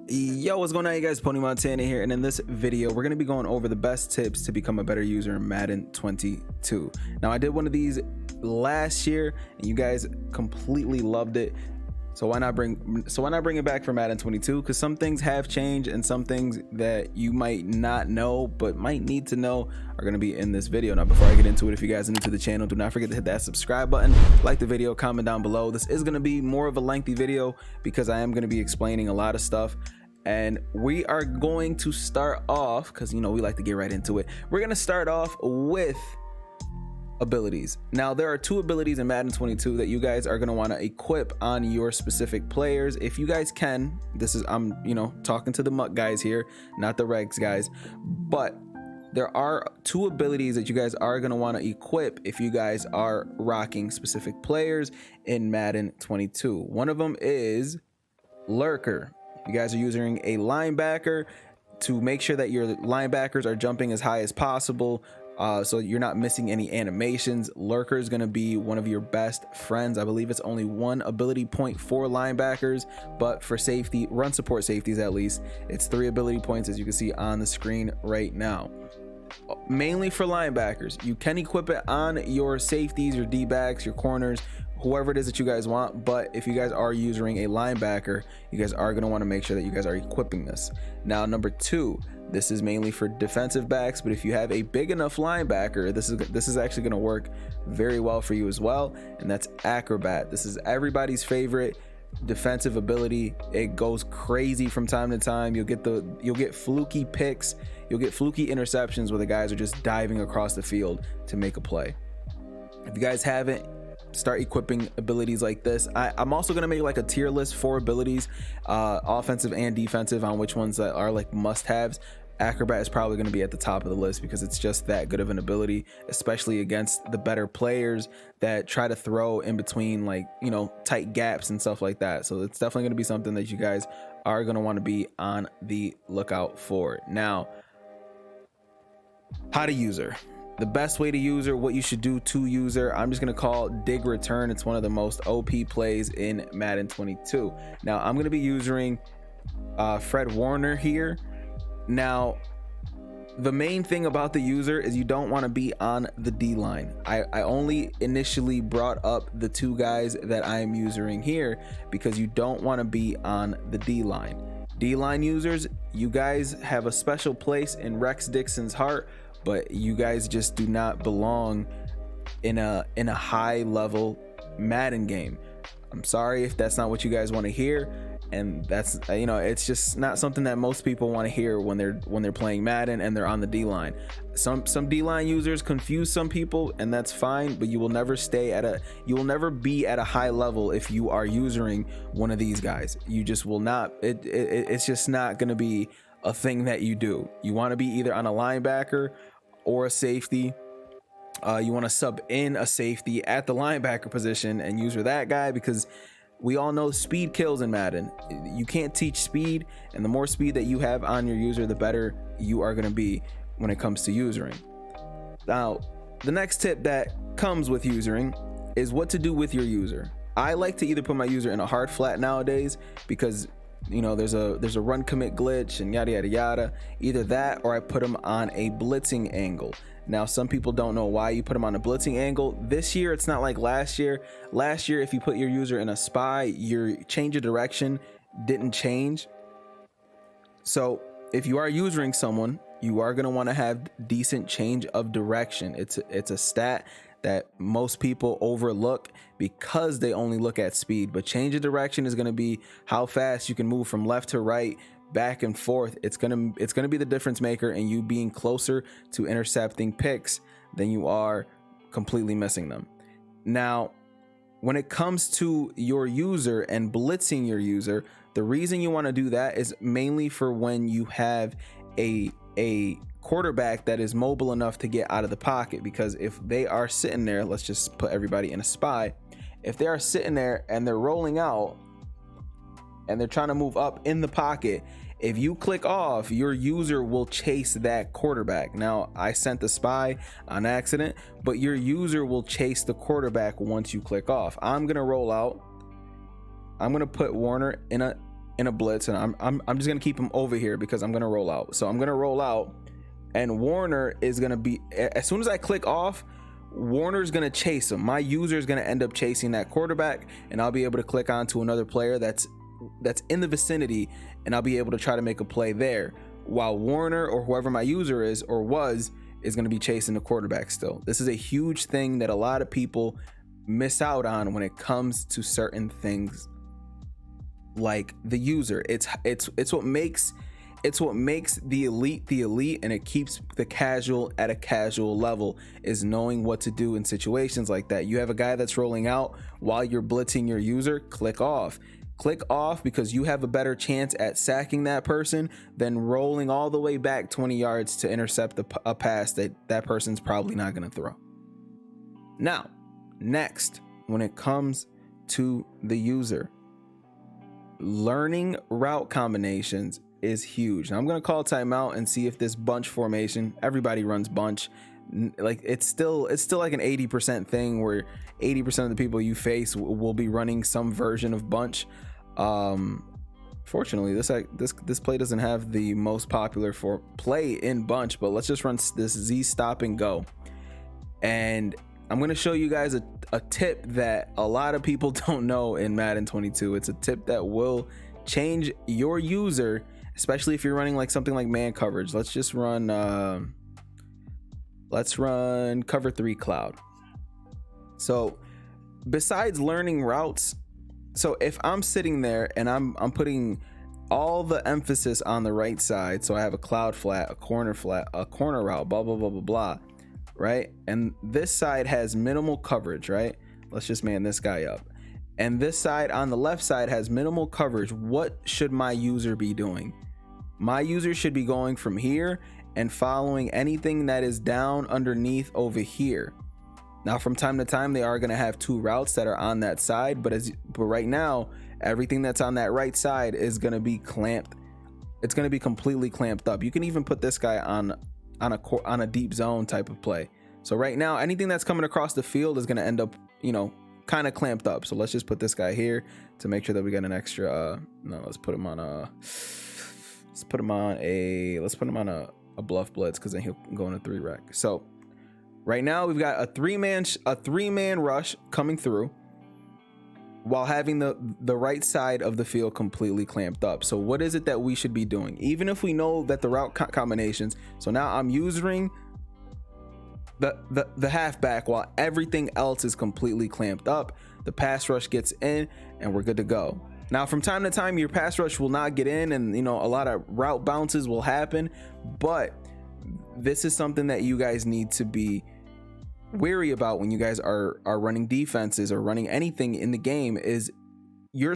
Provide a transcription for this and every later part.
Yo, what's going on, you guys? Pwny Montana here, and in this video we're going to be going over the best tips to become a better user in Madden 22. Now, I did one of these last year and you guys completely loved it, so why not bring it back for Madden 22? Because some things have changed and some things that you might not know but might need to know are going to be in this video. Now, before I get into it, if you guys are new to the channel, do not forget to hit that subscribe button, like the video, comment down below. This is going to be more of a lengthy video because I am going to be explaining a lot of stuff. And we are going to start off, because we like to get right into it. We're going to start off with abilities. Now, there are two abilities in Madden 22 that you guys are going to want to equip on your specific players if you guys can. This is, I'm talking to the muck guys here, not the regs guys, but there are two abilities that you guys are going to want to equip if you guys are rocking specific players in Madden 22. One of them is Lurker. You guys are using a linebacker to make sure that your linebackers are jumping as high as possible, so you're not missing any animations. Lurker is going to be one of your best friends. I believe it's only one ability point for linebackers, but for safety, run support safeties at least, it's 3 ability points, as you can see on the screen right now. Mainly for linebackers. You can equip it on your safeties, your D-backs, your corners, whoever it is that you guys want, but if you guys are using a linebacker, you guys are going to want to make sure that you guys are equipping this. Now, number 2, this is mainly for defensive backs, but if you have a big enough linebacker, this is actually going to work very well for you as well, and that's Acrobat. This is everybody's favorite defensive ability. It goes crazy from time to time. You'll get fluky picks, you'll get fluky interceptions where the guys are just diving across the field to make a play. If you guys haven't, start equipping abilities like this. I'm also going to make like a tier list for abilities, offensive and defensive, on which ones that are like must-haves. Acrobat is probably going to be at the top of the list because it's just that good of an ability, especially against the better players that try to throw in between, like, tight gaps and stuff like that. So it's definitely going to be something that you guys are going to want to be on the lookout for. Now, how to use her. The best way to use her, what you should do to use her, I'm just going to call dig return. It's one of the most OP plays in Madden 22. Now, I'm going to be using Fred Warner here. Now, the main thing about the user is you don't want to be on the D line. I only initially brought up the 2 guys that I am using here because you don't want to be on the D line. D line users, you guys have a special place in Rex Dixon's heart, but you guys just do not belong in a high level Madden game. I'm sorry if that's not what you guys want to hear, and that's it's just not something that most people want to hear when they're playing Madden and they're on the D line. Some D line users confuse some people, and that's fine, but you will never be at a high level if you are using one of these guys. You just will not. It's just not going to be a thing that you do. You want to be either on a linebacker or a safety. You want to sub in a safety at the linebacker position and use that guy, because we all know speed kills in Madden. You can't teach speed, and the more speed that you have on your user, the better you are going to be when it comes to usering. Now, the next tip that comes with usering is what to do with your user. I like to either put my user in a hard flat nowadays because there's a run commit glitch and yada yada yada. Either that, or I put them on a blitzing angle. Now, some people don't know why you put them on a blitzing angle. This year, it's not like last year. Last year, if you put your user in a spy, your change of direction didn't change. So if you are using someone, you are going to want to have decent change of direction. It's a stat that most people overlook because they only look at speed, but change of direction is going to be how fast you can move from left to right, back and forth. It's gonna be the difference maker in you being closer to intercepting picks than you are completely missing them. Now, when it comes to your user and blitzing your user, the reason you want to do that is mainly for when you have a quarterback that is mobile enough to get out of the pocket. Because if they are sitting there, let's just put everybody in a spy, if they are sitting there and they're rolling out and they're trying to move up in the pocket, if you click off, your user will chase that quarterback. Now, I sent the spy on accident, but your user will chase the quarterback once you click off. I'm gonna roll out. I'm gonna put Warner in a in a blitz, and I'm just gonna keep him over here because I'm gonna roll out. So I'm gonna roll out, and Warner is gonna be, as soon as I click off, Warner's gonna chase him. My user is gonna end up chasing that quarterback, and I'll be able to click on to another player that's in the vicinity, and I'll be able to try to make a play there, while Warner, or whoever my user is or was, is going to be chasing the quarterback still. This is a huge thing that a lot of people miss out on when it comes to certain things like the user. It's what makes the elite, and it keeps the casual at a casual level, is knowing what to do in situations like that. You have a guy that's rolling out while you're blitzing your user, click off because you have a better chance at sacking that person than rolling all the way back 20 yards to intercept a pass that person's probably not going to throw. Now, next, when it comes to the user, learning route combinations is huge. Now I'm going to call timeout and see if this bunch formation, everybody runs bunch, like it's still like an 80% thing where 80% of the people you face will be running some version of bunch. Fortunately, this play doesn't have the most popular for play in bunch, but let's just run this Z stop and go. And I'm going to show you guys a tip that a lot of people don't know in Madden 22. It's a tip that will change your user, especially if you're running like something like man coverage. Let's just run cover 3 cloud. So besides learning routes, so if I'm sitting there and I'm putting all the emphasis on the right side, so I have a cloud flat, a corner route, blah blah blah blah blah, right? And this side has minimal coverage, right? Let's just man this guy up. And this side on the left side has minimal coverage. What should my user be doing? My user should be going from here and following anything that is down underneath over here. Now, from time to time, they are going to have 2 routes that are on that side, but right now, everything that's on that right side is going to be clamped. It's going to be completely clamped up. You can even put this guy on a deep zone type of play. So right now, anything that's coming across the field is going to end up, kind of clamped up. So let's just put this guy here to make sure that we get an extra. No, let's put him on a bluff blitz, because then he'll go in a 3 rec. So right now we've got a three man rush coming through while having the right side of the field completely clamped up. So what is it that we should be doing? Even if we know that the route combinations, so now I'm using the halfback while everything else is completely clamped up. The pass rush gets in and we're good to go. Now, from time to time, your pass rush will not get in, and a lot of route bounces will happen, but this is something that you guys need to be wary about when you guys are running defenses or running anything in the game. Is you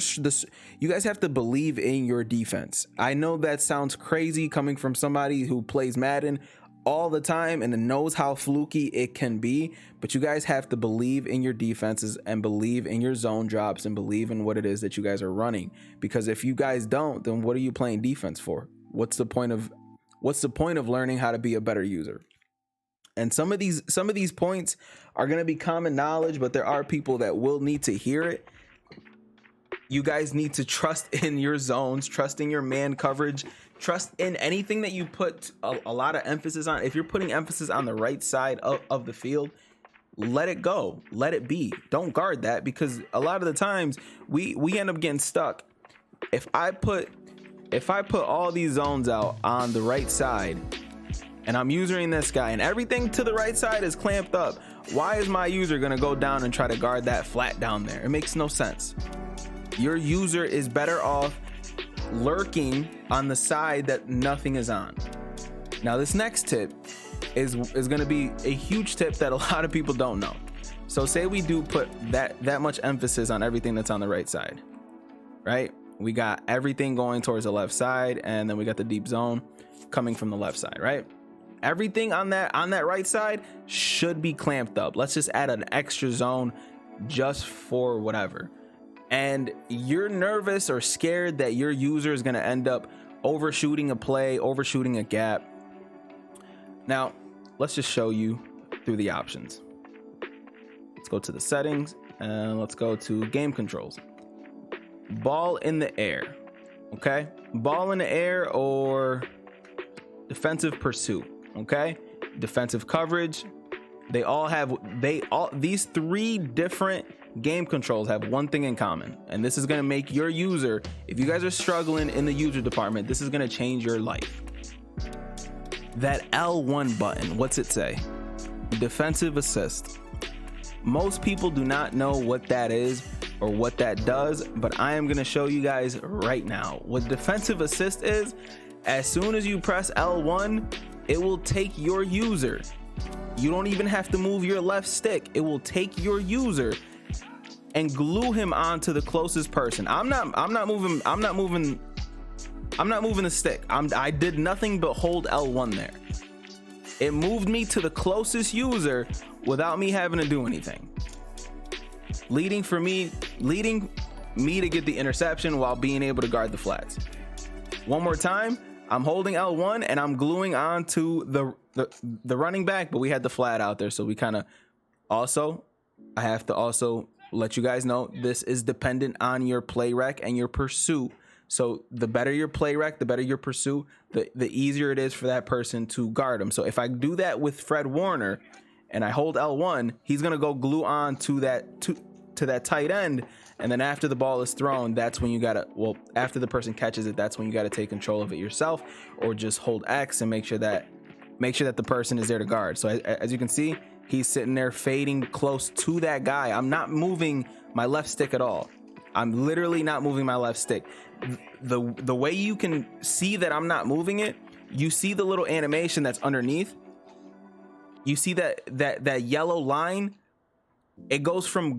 guys have to believe in your defense. I know that sounds crazy coming from somebody who plays Madden all the time and knows how fluky it can be, but you guys have to believe in your defenses and believe in your zone drops and believe in what it is that you guys are running, because if you guys don't, then what are you playing defense for? What's the point of learning how to be a better user? And some of these points are going to be common knowledge, but there are people that will need to hear it. You guys need to trust in your zones, trust in your man coverage, trust in anything that you put a lot of emphasis on. If you're putting emphasis on the right side of the field, let it go, let it be. Don't guard that, because a lot of the times we end up getting stuck. If I put all these zones out on the right side and I'm using this guy and everything to the right side is clamped up, why is my user going to go down and try to guard that flat down there? It makes no sense. Your user is better off lurking on the side that nothing is on. Now, this next tip is going to be a huge tip that a lot of people don't know. So say we do put that much emphasis on everything that's on the right side, right? We got everything going towards the left side, and then we got the deep zone coming from the left side, right? Everything on that right side should be clamped up. Let's just add an extra zone just for whatever. And you're nervous or scared that your user is going to end up overshooting a play, overshooting a gap. Now, let's just show you through the options. Let's go to the settings and let's go to game controls. Ball in the air. Okay, ball in the air or defensive pursuit. Okay, defensive coverage. These three different game controls have one thing in common, and this is going to make your user, if you guys are struggling in the user department, this is going to change your life. That L1 button, what's it say? Defensive assist. Most people do not know what that is or what that does, but I am going to show you guys right now. What defensive assist is, as soon as you press L1, it will take your user. You don't even have to move your left stick. It will take your user and glue him onto the closest person. I'm not moving the stick. I did nothing but hold L1 there. It moved me to the closest user without me having to do anything. Leading me to get the interception while being able to guard the flats. One more time, I'm holding L1 and I'm gluing onto the running back, but we had the flat out there, so we kind of I have to also let you guys know this is dependent on your play rec and your pursuit. So the better your play rec, the better your pursuit, the easier it is for that person to guard him. So if I do that with Fred Warner and I hold L1, he's gonna go glue on to that tight end, and then after the ball is thrown, that's when you gotta, after the person catches it, that's when you gotta take control of it yourself, or just hold X and make sure that the person is there to guard. So as you can see, he's sitting there fading close to that guy. I'm not moving my left stick at all. I'm literally not moving my left stick. The way you can see that I'm not moving it, you see the little animation that's underneath. You see that yellow line. It goes from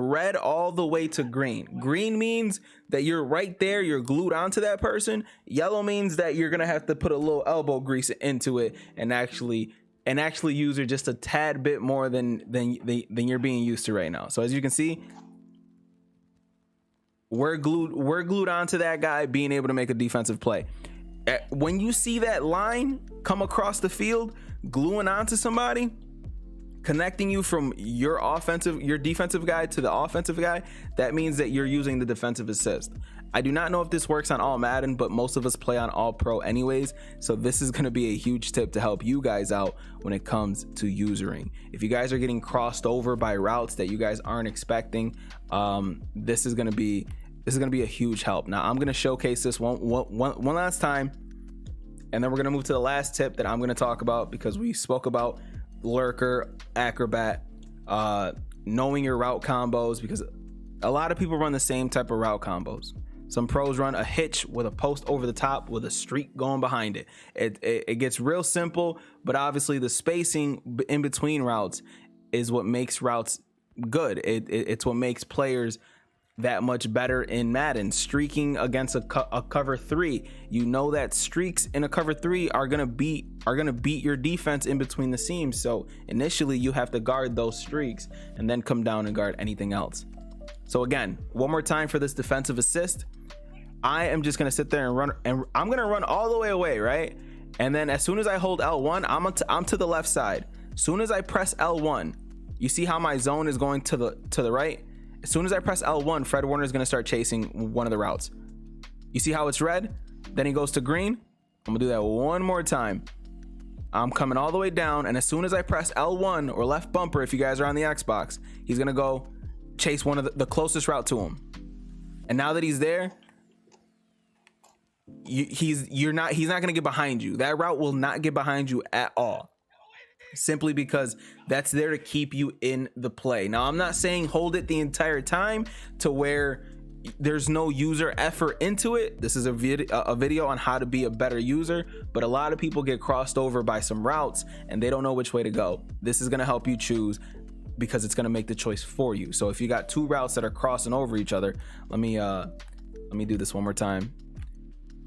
red all the way to green. Green means that you're right there, you're glued onto that person. Yellow means that you're gonna have to put a little elbow grease into it and actually use it just a tad bit more than you're being used to right now. So as you can see, we're glued onto that guy being able to make a defensive play. When you see that line come across the field, gluing onto somebody, connecting you from your defensive guy to the offensive guy, that means that you're using the defensive assist. I do not know if this works on all Madden, but most of us play on all pro anyways, so this is going to be a huge tip to help you guys out when it comes to usering. If you guys are getting crossed over by routes that you guys aren't expecting, this is going to be a huge help. Now I'm going to showcase this one last time, and then we're going to move to the last tip that I'm going to talk about, because we spoke about Lurker, Acrobat, knowing your route combos, because a lot of people run the same type of route combos. Some pros run a hitch with a post over the top with a streak going behind it. It gets real simple, but obviously the spacing in between routes is what makes routes good. It's what makes players that much better in Madden. Streaking against a cover 3, you know that streaks in a cover 3 are gonna beat your defense in between the seams. So initially you have to guard those streaks and then come down and guard anything else. So again, one more time for this defensive assist, I am just gonna sit there and run, and I'm gonna run all the way away, right? And then as soon as I hold L1, I'm to the left side. As soon as I press L1, you see how my zone is going to the right? As soon as I press L1, Fred Warner is going to start chasing one of the routes. You see how it's red? Then he goes to green. I'm going to do that one more time. I'm coming all the way down, and as soon as I press L1 or left bumper, if you guys are on the Xbox, he's going to go chase one of the closest route to him. And now that he's there, he's not going to get behind you. That route will not get behind you at all, simply because that's there to keep you in the play. Now, I'm not saying hold it the entire time to where there's no user effort into it. This is a video on how to be a better user, but a lot of people get crossed over by some routes and they don't know which way to go. This is going to help you choose, because it's going to make the choice for you. So if you got two routes that are crossing over each other, let me do this one more time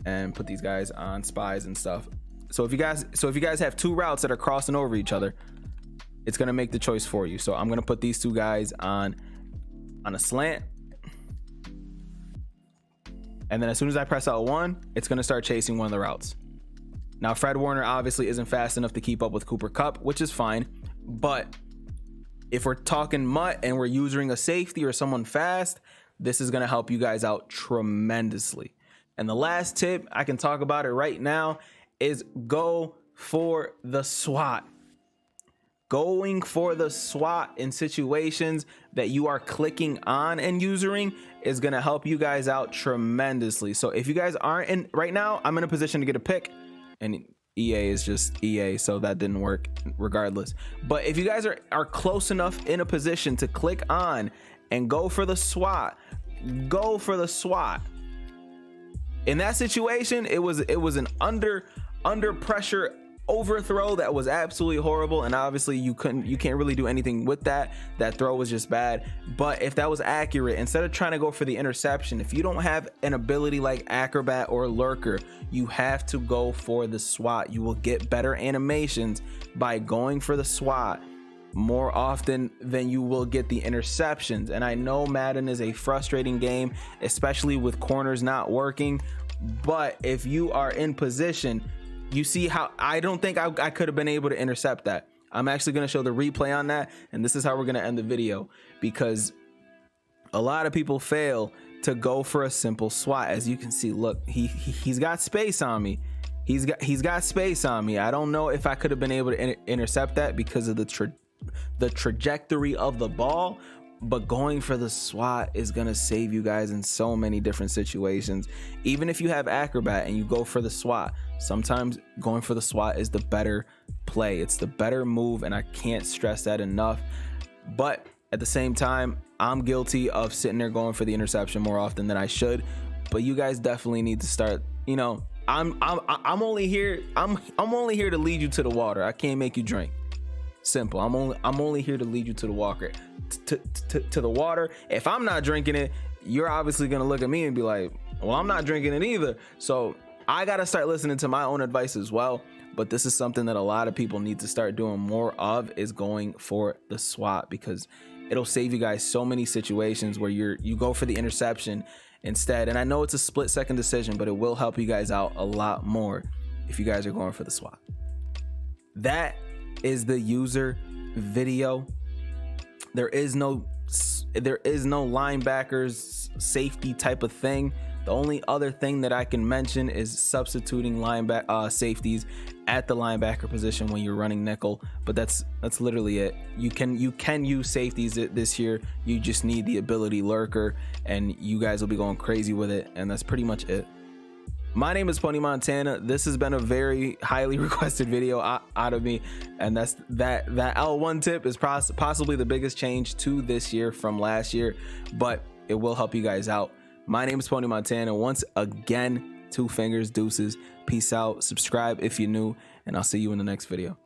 and put these guys on spies and stuff. So if you guys have two routes that are crossing over each other, it's going to make the choice for you. So I'm going to put these two guys on a slant. And then as soon as I press L1, it's going to start chasing one of the routes. Now, Fred Warner obviously isn't fast enough to keep up with Cooper Kupp, which is fine. But if we're talking mutt and we're using a safety or someone fast, this is going to help you guys out tremendously. And the last tip, I can talk about it right now, is go for the SWAT. Going for the SWAT in situations that you are clicking on and usering is going to help you guys out tremendously. So if you guys aren't in right now, I'm in a position to get a pick, and EA is just EA, so that didn't work regardless. But if you guys are close enough in a position to click on and go for the SWAT, go for the SWAT. In that situation, it was an under pressure overthrow that was absolutely horrible, and obviously you can't really do anything with that. That throw was just bad. But if that was accurate, instead of trying to go for the interception, if you don't have an ability like Acrobat or Lurker, you have to go for the SWAT. You will get better animations by going for the SWAT more often than you will get the interceptions. And I know Madden is a frustrating game, especially with corners not working, but if you are in position, you see how I don't think I could have been able to intercept that. I'm actually going to show the replay on that, and this is how we're going to end the video, because a lot of people fail to go for a simple SWAT. As you can see, look, he's got space on me. He's got space on me. I don't know if I could have been able to intercept that because of the trajectory of the ball, but going for the SWAT is going to save you guys in so many different situations. Even if you have Acrobat and you go for the SWAT, sometimes going for the SWAT is the better play. It's the better move, and I can't stress that enough. But at the same time, I'm guilty of sitting there going for the interception more often than I should. But you guys definitely need to start, you know, I'm only here to lead you to the water. I can't make you drink. Simple. I'm only here to lead you to the water. To the water. If I'm not drinking it, you're obviously gonna look at me and be like, well, I'm not drinking it either. So I gotta start listening to my own advice as well. But this is something that a lot of people need to start doing more of, is going for the SWAT, because it'll save you guys so many situations where you go for the interception instead. And I know it's a split-second decision, but it will help you guys out a lot more if you guys are going for the SWAT. That is the user video. There is no linebackers safety type of thing. The only other thing that I can mention is substituting safeties at the linebacker position when you're running nickel, but that's literally it. You can use safeties this year. You just need the ability Lurker, and you guys will be going crazy with it, and that's pretty much it. My name is Pwny Montana. This has been a very highly requested video out of me, and that's that L1 tip is possibly the biggest change to this year from last year, but it will help you guys out. My name is Pwny Montana. Once again, 2 fingers, deuces. Peace out. Subscribe if you're new, and I'll see you in the next video.